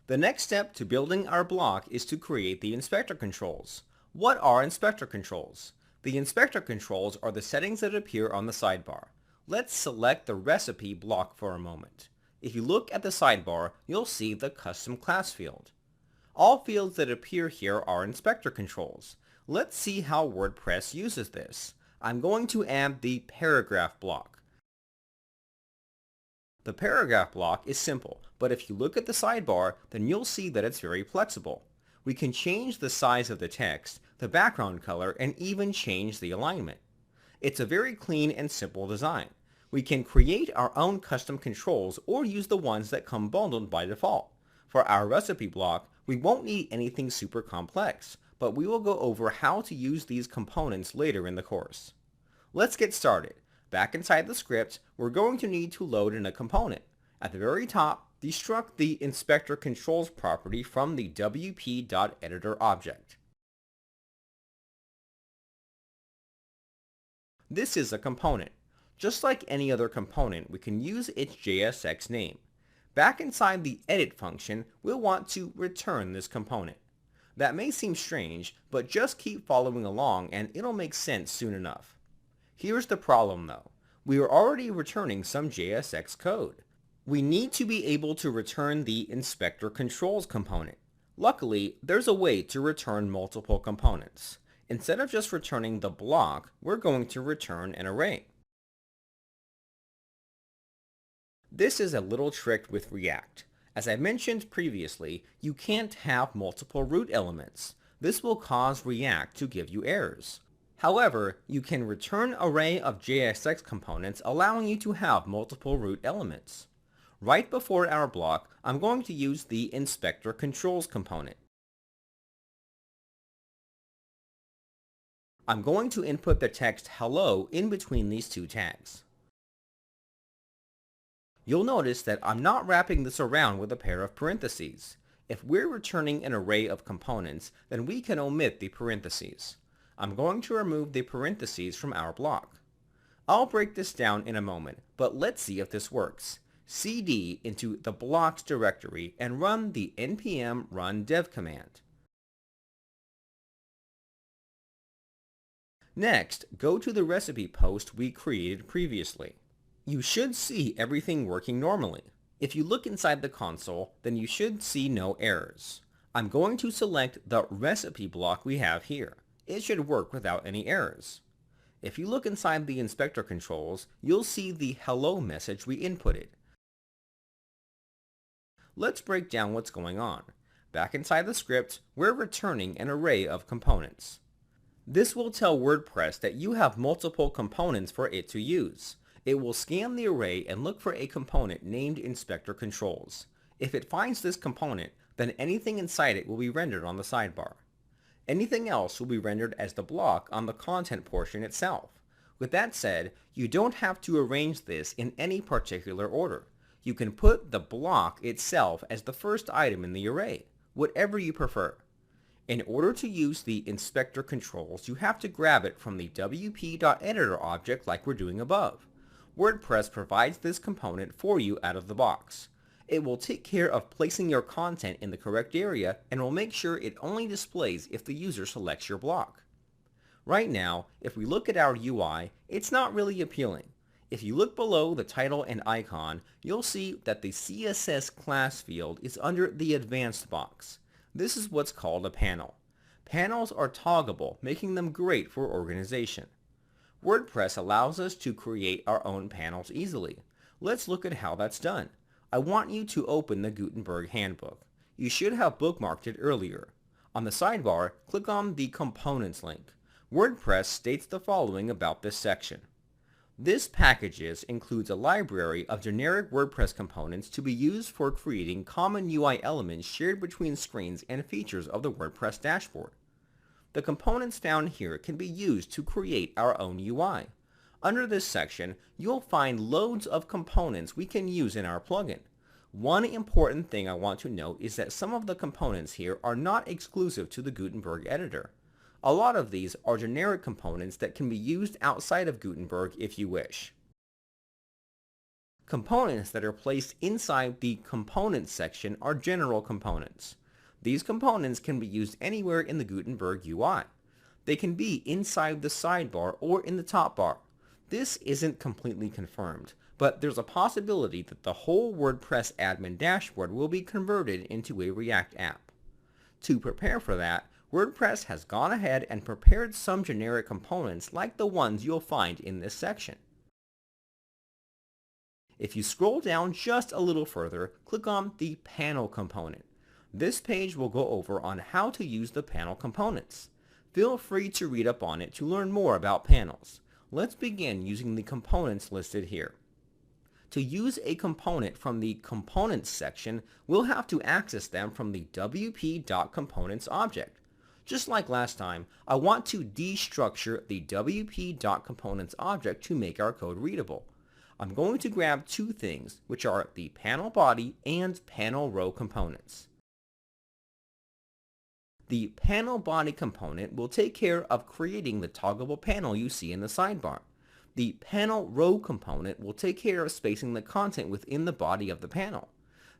The next step to building our block is to create the inspector controls. What are inspector controls? The inspector controls are the settings that appear on the sidebar. Let's select the recipe block for a moment. If you look at the sidebar, you'll see the custom class field. All fields that appear here are inspector controls. Let's see how WordPress uses this. I'm going to add the paragraph block. The paragraph block is simple, but if you look at the sidebar, then you'll see that it's very flexible. We can change the size of the text, the background color, and even change the alignment. It's a very clean and simple design. We can create our own custom controls or use the ones that come bundled by default. For our recipe block, we won't need anything super complex, but we will go over how to use these components later in the course. Let's get started. Back inside the script, we're going to need to load in a component. At the very top, destruct the inspector controls property from the wp.editor object. This is a component. Just like any other component, we can use its JSX name. Back inside the edit function, we'll want to return this component. That may seem strange, but just keep following along and it'll make sense soon enough. Here's the problem though. We are already returning some JSX code. We need to be able to return the inspector controls component. Luckily, there's a way to return multiple components. Instead of just returning the block, we're going to return an array. This is a little trick with React. As I mentioned previously, you can't have multiple root elements. This will cause React to give you errors. However, you can return an array of JSX components allowing you to have multiple root elements. Right before our block, I'm going to use the inspector controls component. I'm going to input the text hello in between these two tags. You'll notice that I'm not wrapping this around with a pair of parentheses. If we're returning an array of components, then we can omit the parentheses. I'm going to remove the parentheses from our block. I'll break this down in a moment, but let's see if this works. cd into the blocks directory and run the npm run dev command. Next, go to the recipe post we created previously. You should see everything working normally. If you look inside the console, then you should see no errors. I'm going to select the recipe block we have here. It should work without any errors. If you look inside the inspector controls, you'll see the hello message we inputted. Let's break down what's going on. Back inside the script, we're returning an array of components. This will tell WordPress that you have multiple components for it to use. It will scan the array and look for a component named inspector controls. If it finds this component, then anything inside it will be rendered on the sidebar. Anything else will be rendered as the block on the content portion itself. With that said, you don't have to arrange this in any particular order. You can put the block itself as the first item in the array, whatever you prefer. In order to use the inspector controls, you have to grab it from the wp.editor object like we're doing above. WordPress provides this component for you out of the box. It will take care of placing your content in the correct area and will make sure it only displays if the user selects your block. Right now, if we look at our UI, it's not really appealing. If you look below the title and icon, you'll see that the CSS class field is under the advanced box. This is what's called a panel. Panels are toggable, making them great for organization. WordPress allows us to create our own panels easily. Let's look at how that's done. I want you to open the Gutenberg Handbook. You should have bookmarked it earlier. On the sidebar, click on the Components link. WordPress states the following about this section. This packages includes a library of generic WordPress components to be used for creating common UI elements shared between screens and features of the WordPress dashboard. The components found here can be used to create our own UI. Under this section, you'll find loads of components we can use in our plugin. One important thing I want to note is that some of the components here are not exclusive to the Gutenberg editor. A lot of these are generic components that can be used outside of Gutenberg if you wish. Components that are placed inside the Components section are general components. These components can be used anywhere in the Gutenberg UI. They can be inside the sidebar or in the top bar. This isn't completely confirmed, but there's a possibility that the whole WordPress admin dashboard will be converted into a React app. To prepare for that, WordPress has gone ahead and prepared some generic components like the ones you'll find in this section. If you scroll down just a little further, click on the Panel component. This page will go over on how to use the panel components. Feel free to read up on it to learn more about panels. Let's begin using the components listed here. To use a component from the Components section, we'll have to access them from the wp.components object. Just like last time, I want to destructure the wp.components object to make our code readable. I'm going to grab two things, which are the panel body and panel row components. The panel body component will take care of creating the toggleable panel you see in the sidebar. The panel row component will take care of spacing the content within the body of the panel.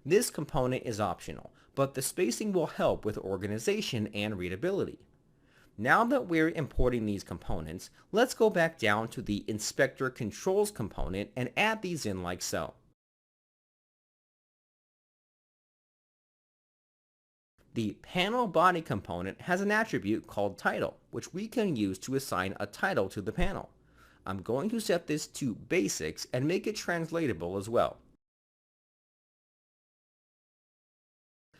This component is optional, but the spacing will help with organization and readability. Now that we're importing these components, let's go back down to the Inspector Controls component and add these in like so. The panel body component has an attribute called title, which we can use to assign a title to the panel. I'm going to set this to basics and make it translatable as well.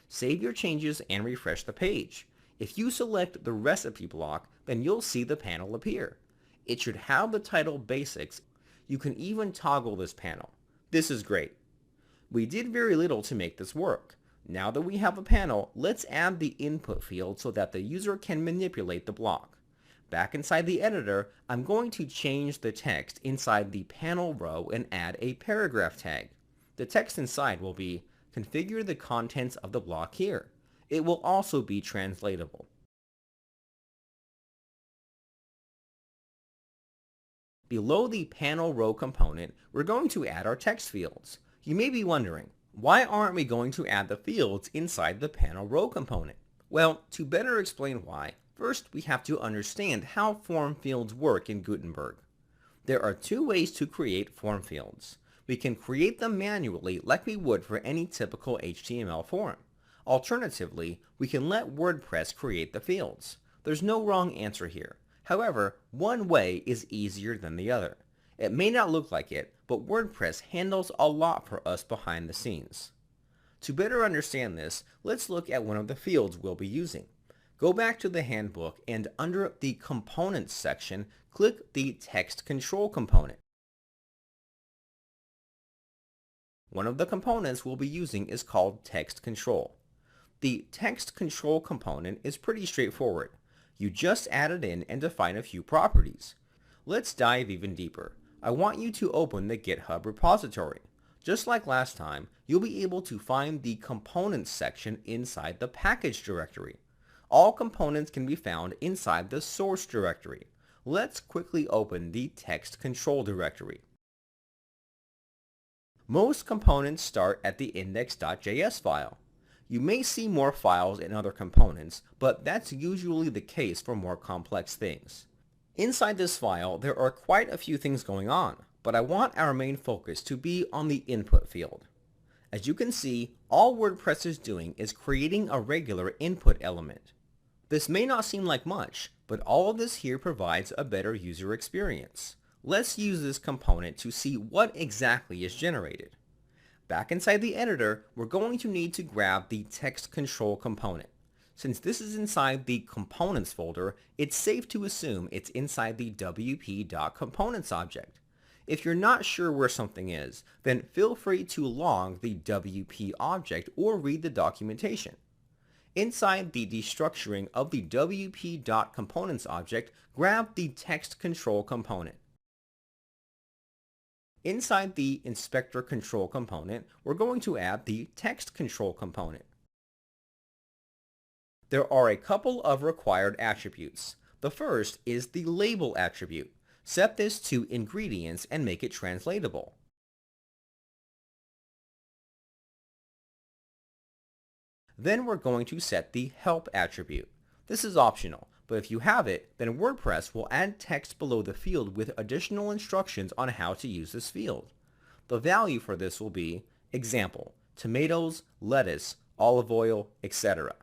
Save your changes and refresh the page. If you select the recipe block, then you'll see the panel appear. It should have the title Basics. You can even toggle this panel. This is great. We did very little to make this work. Now that we have a panel, let's add the input field so that the user can manipulate the block. Back inside the editor, I'm going to change the text inside the panel row and add a paragraph tag. The text inside will be, configure the contents of the block here. It will also be translatable. Below the panel row component, we're going to add our text fields. You may be wondering, why aren't we going to add the fields inside the panel row component? Well, to better explain why, first we have to understand how form fields work in Gutenberg. There are two ways to create form fields. We can create them manually like we would for any typical HTML form. Alternatively, we can let WordPress create the fields. There's no wrong answer here. However, one way is easier than the other. It may not look like it, but WordPress handles a lot for us behind the scenes. To better understand this, let's look at one of the fields we'll be using. Go back to the handbook and under the Components section, click the Text Control component. One of the components we'll be using is called Text Control. The Text Control component is pretty straightforward. You just add it in and define a few properties. Let's dive even deeper. I want you to open the GitHub repository. Just like last time, you'll be able to find the Components section inside the Package directory. All components can be found inside the Source directory. Let's quickly open the Text Control directory. Most components start at the index.js file. You may see more files in other components, but that's usually the case for more complex things. Inside this file, there are quite a few things going on, but I want our main focus to be on the input field. As you can see, all WordPress is doing is creating a regular input element. This may not seem like much, but all of this here provides a better user experience. Let's use this component to see what exactly is generated. Back inside the editor, we're going to need to grab the Text Control component. Since this is inside the Components folder, it's safe to assume it's inside the wp.components object. If you're not sure where something is, then feel free to log the WP object or read the documentation. Inside the destructuring of the wp.components object, grab the Text Control component. Inside the Inspector Control component, we're going to add the Text Control component. There are a couple of required attributes. The first is the Label attribute. Set this to Ingredients and make it translatable. Then we're going to set the help attribute. This is optional, but if you have it, then WordPress will add text below the field with additional instructions on how to use this field. The value for this will be example, tomatoes, lettuce, olive oil, etc.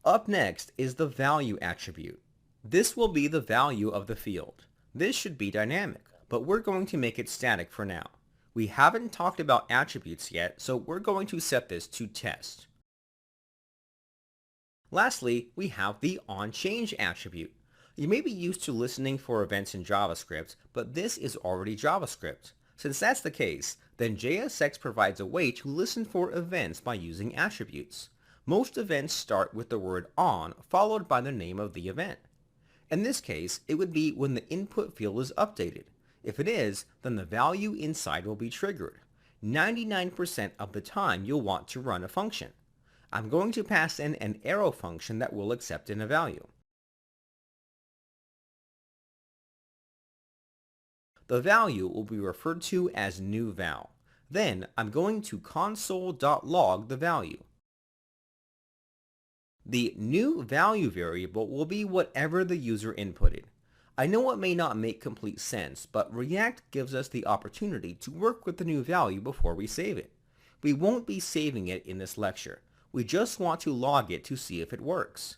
Up next is the value attribute. This will be the value of the field. This should be dynamic, but we're going to make it static for now. We haven't talked about attributes yet, so we're going to set this to test. Lastly, we have the onChange attribute. You may be used to listening for events in JavaScript, but this is already JavaScript. Since that's the case, then JSX provides a way to listen for events by using attributes. Most events start with the word on followed by the name of the event. In this case, it would be when the input field is updated. If it is, then the value inside will be triggered. 99% of the time you'll want to run a function. I'm going to pass in an arrow function that will accept in a value. The value will be referred to as newVal. Then I'm going to console.log the value. The new value variable will be whatever the user inputted. I know it may not make complete sense, but React gives us the opportunity to work with the new value before we save it. We won't be saving it in this lecture. We just want to log it to see if it works.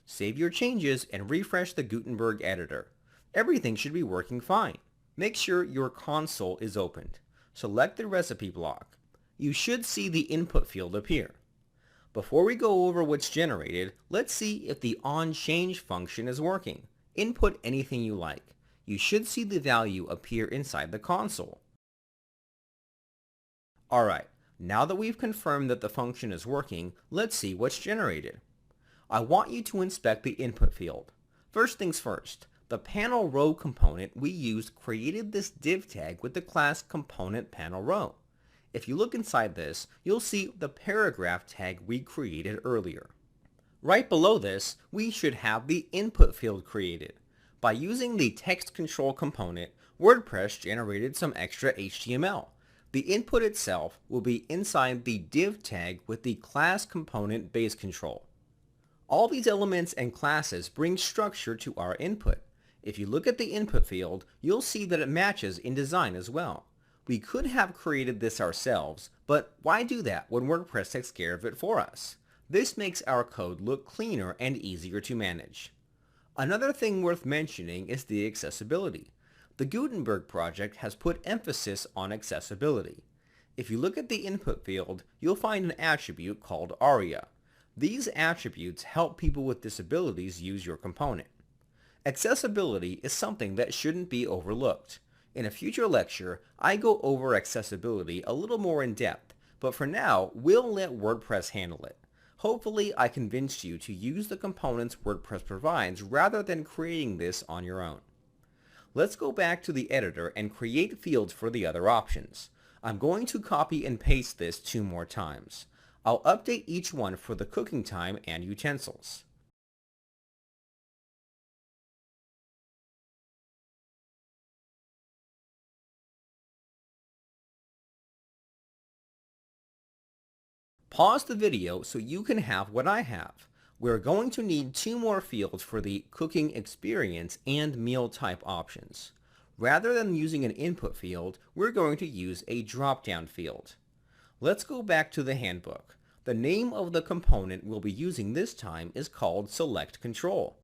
Save your changes and refresh the Gutenberg editor. Everything should be working fine. Make sure your console is opened. Select the recipe block. You should see the input field appear. Before we go over what's generated, let's see if the onChange function is working. Input anything you like. You should see the value appear inside the console. Alright, now that we've confirmed that the function is working, let's see what's generated. I want you to inspect the input field. First things first, the panel row component we used created this div tag with the class component panel row. If you look inside this, you'll see the paragraph tag we created earlier. Right below this, we should have the input field created. By using the text control component, WordPress generated some extra HTML. The input itself will be inside the div tag with the class component base control. All these elements and classes bring structure to our input. If you look at the input field, you'll see that it matches in design as well. We could have created this ourselves, but why do that when WordPress takes care of it for us? This makes our code look cleaner and easier to manage. Another thing worth mentioning is the accessibility. The Gutenberg project has put emphasis on accessibility. If you look at the input field, you'll find an attribute called ARIA. These attributes help people with disabilities use your component. Accessibility is something that shouldn't be overlooked. In a future lecture, I go over accessibility a little more in depth, but for now, we'll let WordPress handle it. Hopefully, I convinced you to use the components WordPress provides rather than creating this on your own. Let's go back to the editor and create fields for the other options. I'm going to copy and paste this 2 more times. I'll update each one for the cooking time and utensils. Pause the video so you can have what I have. We're going to need 2 more fields for the cooking experience and meal type options. Rather than using an input field, we're going to use a drop-down field. Let's go back to the handbook. The name of the component we'll be using this time is called Select Control.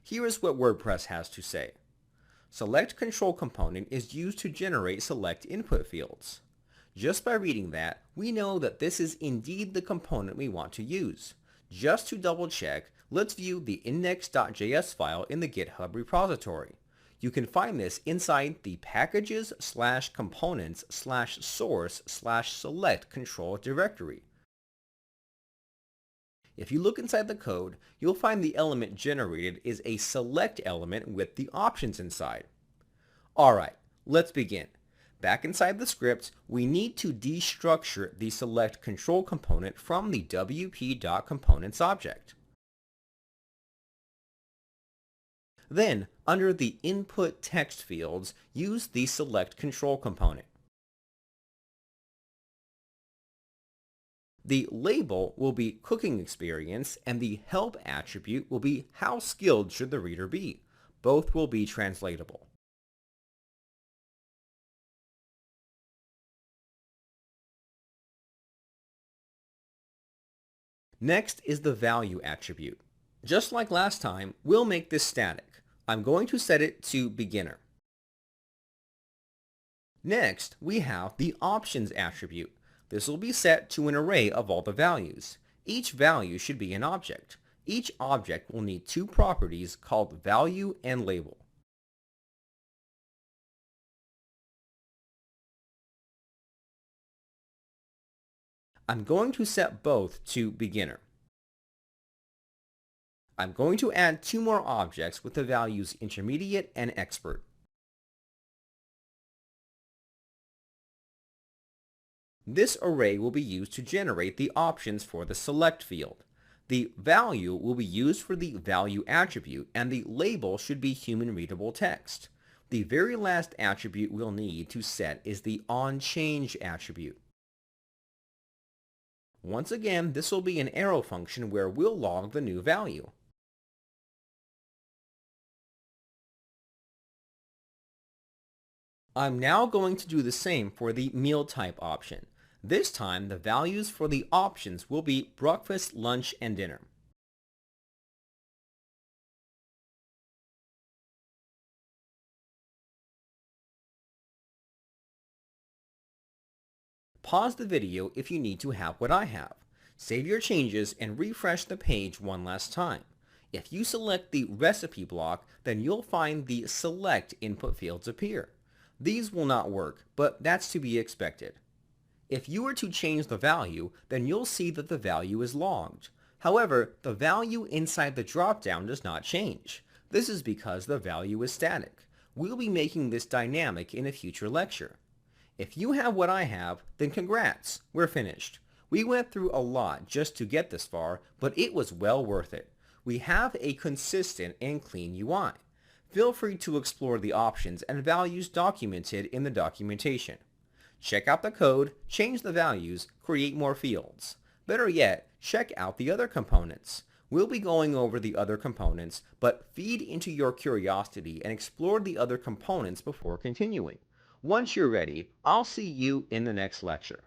Here is what WordPress has to say. Select Control component is used to generate select input fields. Just by reading that, we know that this is indeed the component we want to use. Just to double check, let's view the index.js file in the GitHub repository. You can find this inside the packages/components/source/select control directory. If you look inside the code, you'll find the element generated is a select element with the options inside. Alright, let's begin. Back inside the script, we need to destructure the select control component from the wp.components object. Then, under the input text fields, use the select control component. The label will be cooking experience, and the help attribute will be how skilled should the reader be. Both will be translatable. Next is the value attribute. Just like last time, we'll make this static. I'm going to set it to beginner. Next, we have the options attribute. This will be set to an array of all the values. Each value should be an object. Each object will need two properties called value and label. I'm going to set both to beginner. I'm going to add two more objects with the values intermediate and expert. This array will be used to generate the options for the select field. The value will be used for the value attribute, and the label should be human readable text. The very last attribute we'll need to set is the onChange attribute. Once again, this will be an arrow function where we'll log the new value. I'm now going to do the same for the meal type option. This time, the values for the options will be breakfast, lunch, and dinner. Pause the video if you need to have what I have. Save your changes and refresh the page one last time. If you select the recipe block, then you'll find the select input fields appear. These will not work, but that's to be expected. If you were to change the value, then you'll see that the value is logged. However, the value inside the dropdown does not change. This is because the value is static. We'll be making this dynamic in a future lecture. If you have what I have, then congrats, we're finished. We went through a lot just to get this far, but it was well worth it. We have a consistent and clean UI. Feel free to explore the options and values documented in the documentation. Check out the code, change the values, create more fields. Better yet, check out the other components. We'll be going over the other components, but feed into your curiosity and explore the other components before continuing. Once you're ready, I'll see you in the next lecture.